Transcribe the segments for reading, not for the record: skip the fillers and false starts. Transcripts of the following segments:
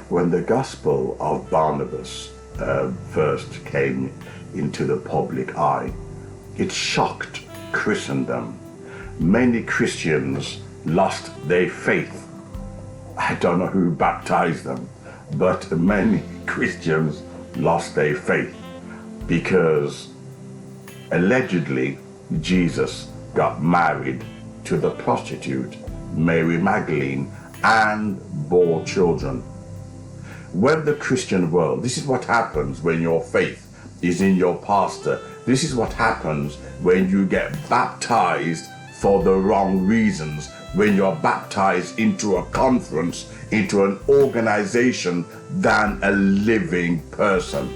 When the gospel of Barnabas first came into the public eye, it shocked Christendom. Many Christians lost their faith. I don't know who baptized them, but many Christians lost their faith because allegedly Jesus got married to the prostitute Mary Magdalene and bore children. When the Christian world, this is what happens when your faith is in your pastor. This is what happens when you get baptized for the wrong reasons, when you're baptized into a conference, into an organization than a living person.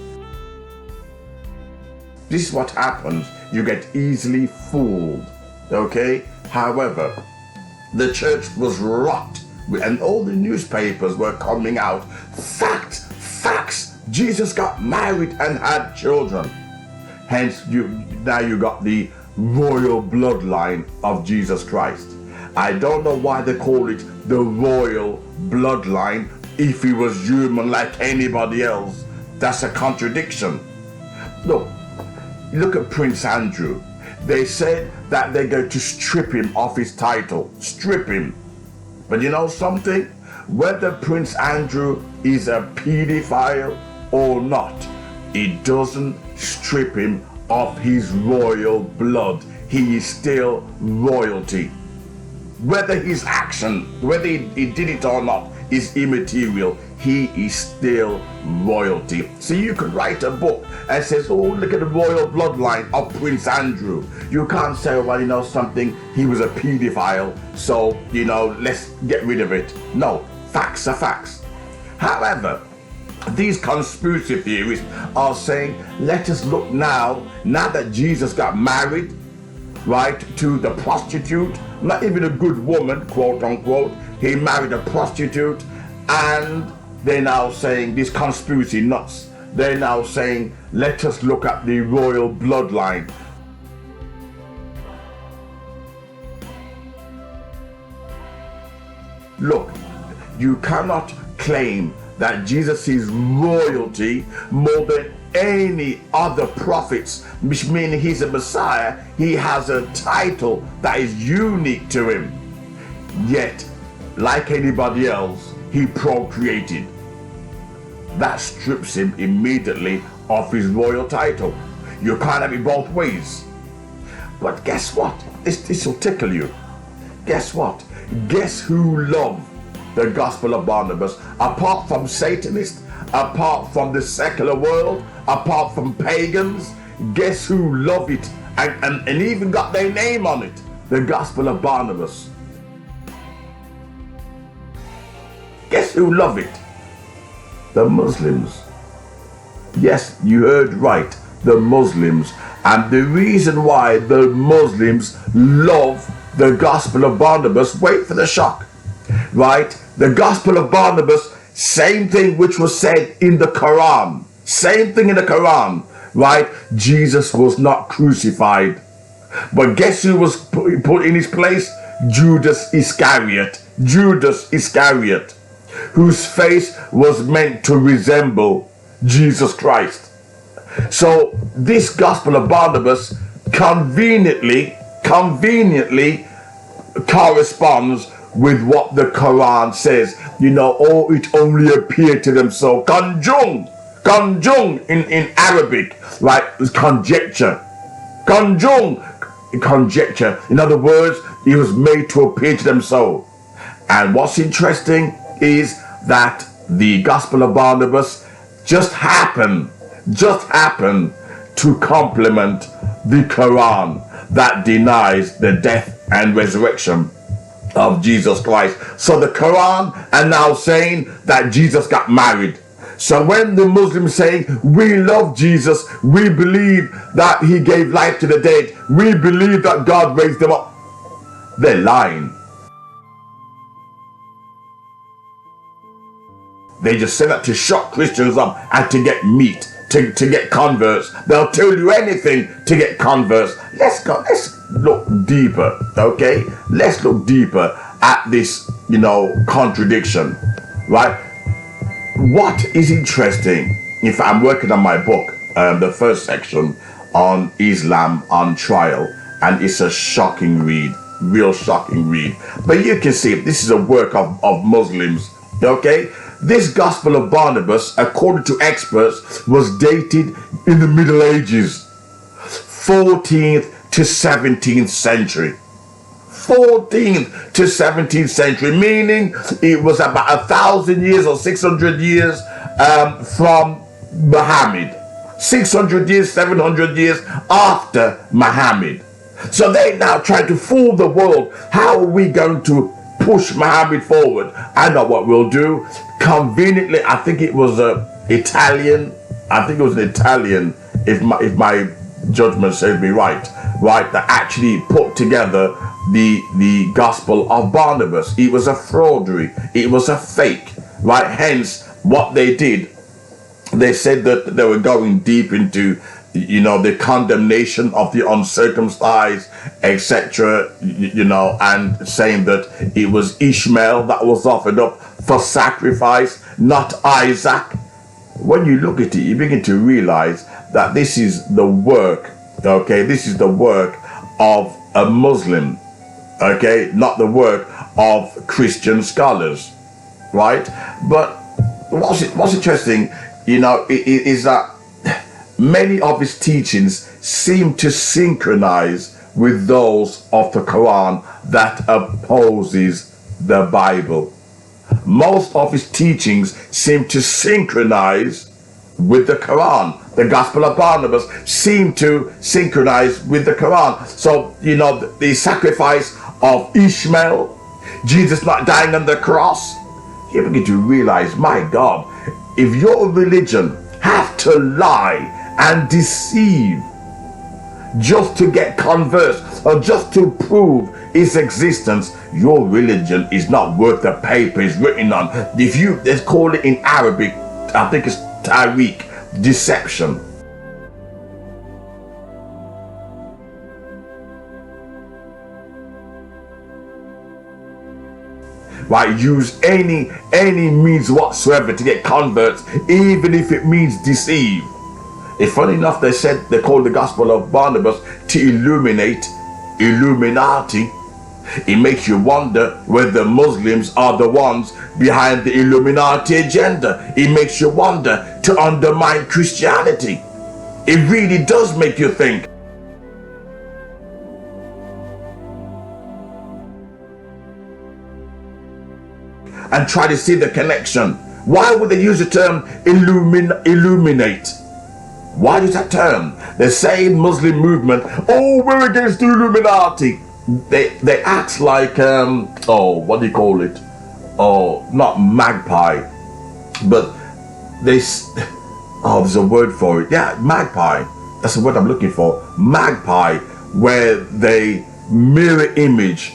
This is what happens. You get easily fooled, okay? However, the church was rocked, and all the newspapers were coming out. Facts. Jesus got married and had children. Hence, now you got the royal bloodline of Jesus Christ. I don't know why they call it the royal bloodline if he was human like anybody else. That's a contradiction. Look at Prince Andrew. They said that they're going to strip him of his title. Strip him. But you know something? Whether Prince Andrew is a pedophile or not, it doesn't strip him of his royal blood. He is still royalty. Whether his action, whether he did it or not, is immaterial. He is still royalty. So you could write a book and says, oh, look at the royal bloodline of Prince Andrew. You can't say, well, you know something, he was a pedophile, so, you know, let's get rid of it. No, facts are facts. However, these conspiracy theorists are saying, let us look now that Jesus got married, right, to the prostitute, not even a good woman, quote unquote, he married a prostitute, and they're now saying, these conspiracy nuts, they're now saying, let us look at the royal bloodline. Look, you cannot claim that Jesus is royalty more than any other prophets, which means he's a Messiah. He has a title that is unique to him. Yet, like anybody else, he procreated. That strips him immediately of his royal title. You can't have it both ways. But guess what? This will tickle you. Guess what? Guess who loved the gospel of Barnabas? Apart from Satanists, apart from the secular world, apart from pagans, guess who loved it and even got their name on it? The gospel of Barnabas. Guess who loved it? The Muslims. Yes, you heard right, the Muslims. And the reason why the Muslims love the gospel of Barnabas, wait for the shock, right? The gospel of Barnabas, same thing which was said in the Quran. Same thing in the Quran, right? Jesus was not crucified. But guess who was put in his place? Judas Iscariot. Judas Iscariot, whose face was meant to resemble Jesus Christ. So this gospel of Barnabas conveniently corresponds with what the Quran says. You know, oh, it only appeared to them so. Conjung in Arabic, right? Conjecture. Conjecture. In other words, it was made to appear to them so. And what's interesting is that the gospel of Barnabas just happened to complement the Quran that denies the death and resurrection of Jesus Christ. So the Quran are now saying that Jesus got married. So when the Muslims say, we love Jesus, we believe that he gave life to the dead, we believe that God raised them up, they're lying. They just say that to shut Christians up and to get meat, to get converts. They'll tell you anything to get converts. Let's look deeper, okay? Let's look deeper at this, contradiction, right? What is interesting, if I'm working on my book, the first section on Islam on trial, and it's a shocking read, real shocking read. But you can see this is a work of Muslims, okay? This Gospel of Barnabas, according to experts, was dated in the Middle Ages, 14th to 17th century. 14th to 17th century, meaning it was about 1,000 years or 600 years from Muhammad. 600 years, 700 years after Muhammad. So they now try to fool the world. How are we going to push Muhammad forward? I know what we'll do. Conveniently, I think it was Italian. I think it was an Italian, if my judgment serves me right, that actually put together the Gospel of Barnabas. It was a fraudery. It was a fake, right? Hence, what they did, they said that they were going deep into, the condemnation of the uncircumcised, etc., and saying that it was Ishmael that was offered up for sacrifice, not Isaac. When you look at it, you begin to realize that this is the work, okay? This is the work of a Muslim, okay? Not the work of Christian scholars, right? But what's interesting, is that many of his teachings seem to synchronize with those of the Quran that opposes the Bible. Most of his teachings seem to synchronize with the Quran. The Gospel of Barnabas seemed to synchronize with the Quran. So, the sacrifice of Ishmael, Jesus not dying on the cross, you begin to realize, my God, if your religion have to lie and deceive just to get converts or just to prove its existence, your religion is not worth the paper it's written on. Let's call it in Arabic, I think it's tariq, deception. Right, use any means whatsoever to get converts, even if it means deceive. If funny enough, they called the Gospel of Barnabas to illuminate, Illuminati. It makes you wonder whether Muslims are the ones behind the Illuminati agenda. It makes you wonder to undermine Christianity. It really does make you think. And try to see the connection. Why would they use the term illuminate? Why is that term? The same Muslim movement, we're against the Illuminati. They act like, what do you call it? Not magpie, but there's a word for it. Yeah, magpie. That's the word I'm looking for. Magpie, where they mirror image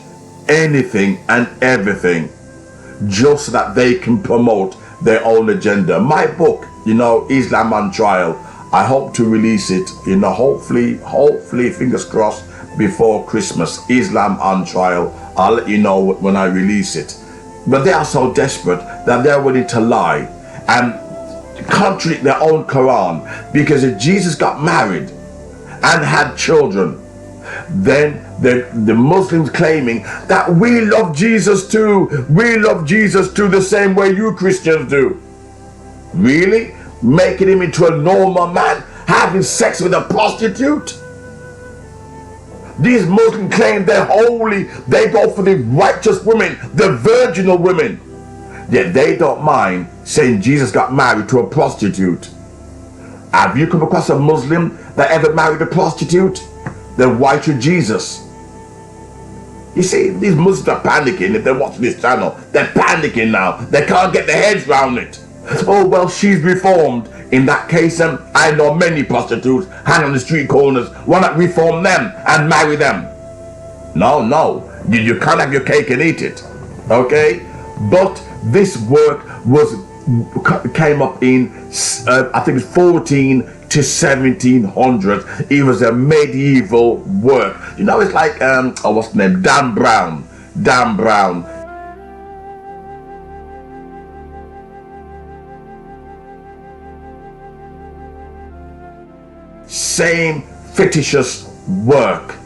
anything and everything, just so that they can promote their own agenda. My book, Islam on Trial, I hope to release it, hopefully, fingers crossed, before Christmas. Islam on Trial. I'll let you know when I release it. But they are so desperate that they're willing to lie and contradict their own Quran, because if Jesus got married and had children, then the Muslims claiming that we love Jesus too, the same way you Christians do. Really? Making him into a normal man, having sex with a prostitute? These Muslims claim they're holy, they go for the righteous women, the virginal women, yet they don't mind saying Jesus got married to a prostitute. Have you come across a Muslim that ever married a prostitute? Then why should Jesus? You see, these Muslims are panicking if they're watching this channel. They're panicking now. They can't get their heads around it. Oh, well, she's reformed. In that case, I know many prostitutes hang on the street corners. Why not reform them and marry them? No. You can't have your cake and eat it. Okay? But this work was came up in I think it's 14 to 1700. It was a medieval work. You know, it's like what's the name? Dan Brown. Same fictitious work.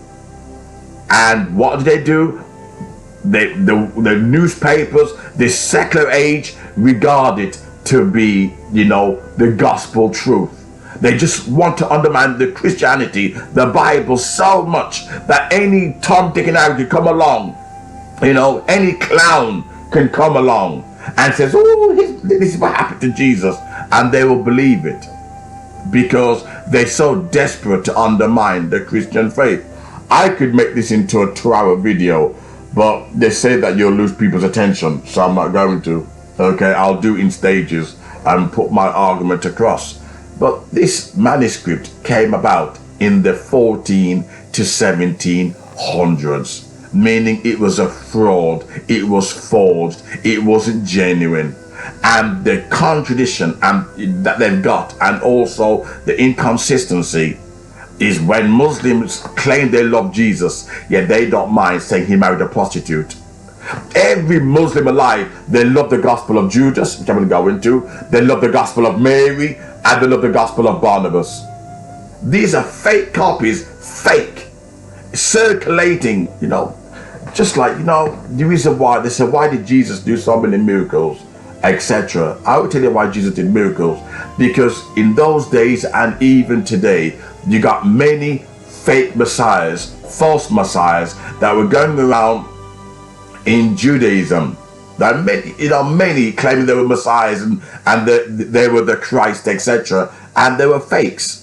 And what did they do? The newspapers, the secular age, regard it to be, you know, the gospel truth. They just want to undermine the Christianity, the Bible, so much that any Tom, Dick, and Harry can come along, you know, any clown can come along and says, oh, this is what happened to Jesus, and they will believe it because they're so desperate to undermine the Christian faith. I could make this into a 2-hour video, but they say that you'll lose people's attention, so I'm not going to. Okay, I'll do in stages and put my argument across. But this manuscript came about in the 14 to 1700s, meaning it was a fraud, it was forged, it wasn't genuine. And the contradiction that they've got, and also the inconsistency, is when Muslims claim they love Jesus, yet they don't mind saying he married a prostitute. Every Muslim alive, they love the gospel of Judas, which I'm going to go into. They love the gospel of Mary, and they love the gospel of Barnabas. These are fake copies, fake, circulating, you know. Just like, you know, the reason why they say, why did Jesus do so many miracles, etc. I will tell you why Jesus did miracles. Because in those days and even today, you got many fake messiahs, false messiahs that were going around in Judaism. That many, you know, many claiming they were messiahs and they were the Christ, etc. And they were fakes.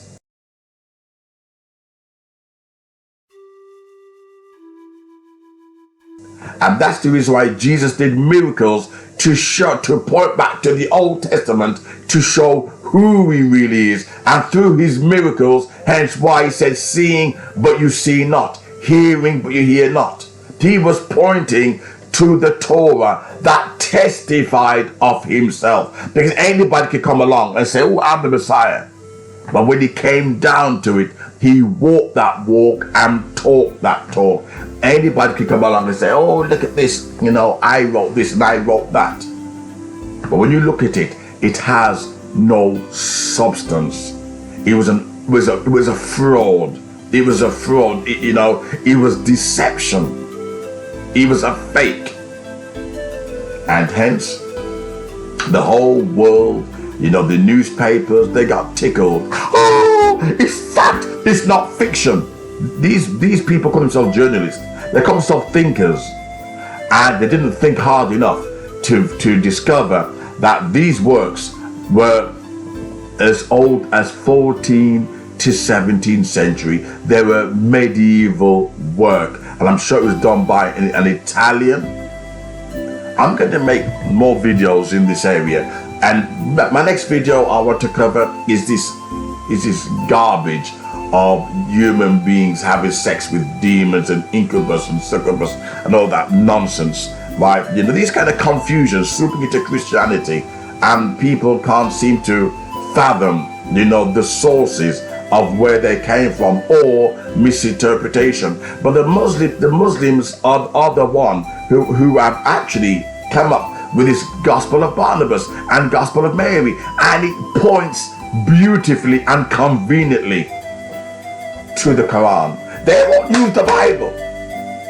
And that's the reason why Jesus did miracles, to point back to the Old Testament, to show who he really is. And through his miracles, hence why he said, seeing but you see not, hearing but you hear not. He was pointing to the Torah that testified of himself. Because anybody could come along and say, oh, I'm the Messiah. But when he came down to it, he walked that walk and talked that talk. Anybody could come along and say, oh, look at this, you know, I wrote this and I wrote that. But when you look at it, it has no substance. It was a fraud. It was a fraud. You know, it was deception. It was a fake. And hence, the whole world, you know, the newspapers, they got tickled. Oh, it's fact, it's not fiction. These people call themselves journalists. They call themselves thinkers. And they didn't think hard enough to discover that these works were as old as 14th to 17th century. They were medieval work. And I'm sure it was done by an Italian. I'm going to make more videos in this area. And my next video I want to cover is this garbage of human beings having sex with demons and incubus and succubus and all that nonsense, right? You know, these kind of confusions swooping into Christianity, and people can't seem to fathom, you know, the sources of where they came from, or misinterpretation. But the Muslims are the one who have actually come up with this gospel of Barnabas and gospel of Mary, and it points beautifully and conveniently to the Quran. They won't use the Bible.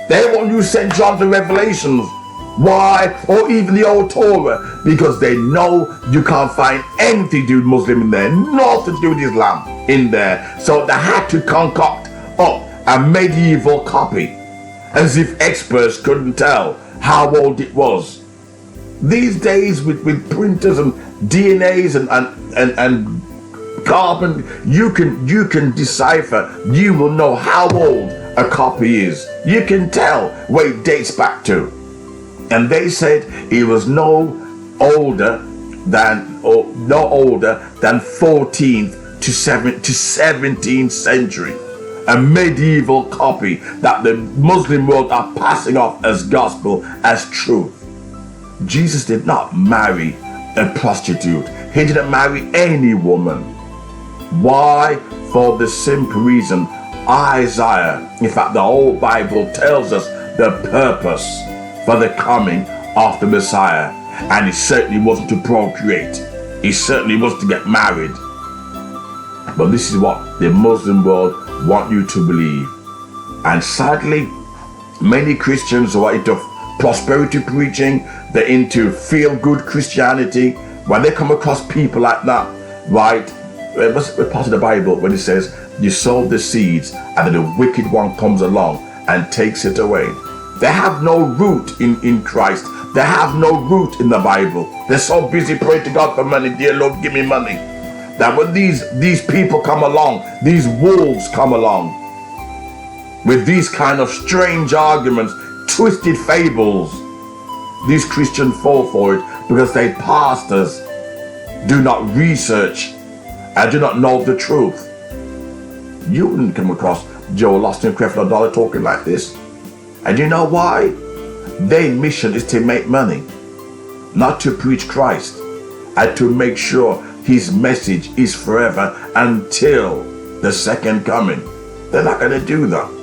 They won't use St. John the Revelations. Why? Or even the old Torah, because they know you can't find anything to do with Muslim in there, nothing to do with Islam in there. So they had to concoct up a medieval copy, as if experts couldn't tell how old it was. These days with printers and DNAs and carbon, you can decipher. You will know how old a copy is. You can tell where it dates back to. And they said it was no older than 14th to 17th century. A medieval copy that the Muslim world are passing off as gospel, as truth. Jesus did not marry a prostitute. He didn't marry any woman. Why? For the simple reason Isaiah, in fact the whole Bible tells us the purpose for the coming of the Messiah. And it certainly wasn't to procreate. It certainly was to get married. But this is what the Muslim world want you to believe. And sadly, many Christians who are into prosperity preaching, they're into feel-good Christianity. When they come across people like that, right? What's part of the Bible when it says, you sow the seeds and then the wicked one comes along and takes it away. They have no root in Christ. They have no root in the Bible. They're so busy praying to God for money. Dear Lord, give me money. That when these people come along, these wolves come along with these kind of strange arguments, twisted fables, these Christians fall for it because they pastors do not research and do not know the truth. You wouldn't come across Joel Austin, Creflo Dollar talking like this. And you know why? Their mission is to make money, not to preach Christ, and to make sure his message is forever until the second coming. They're not going to do that.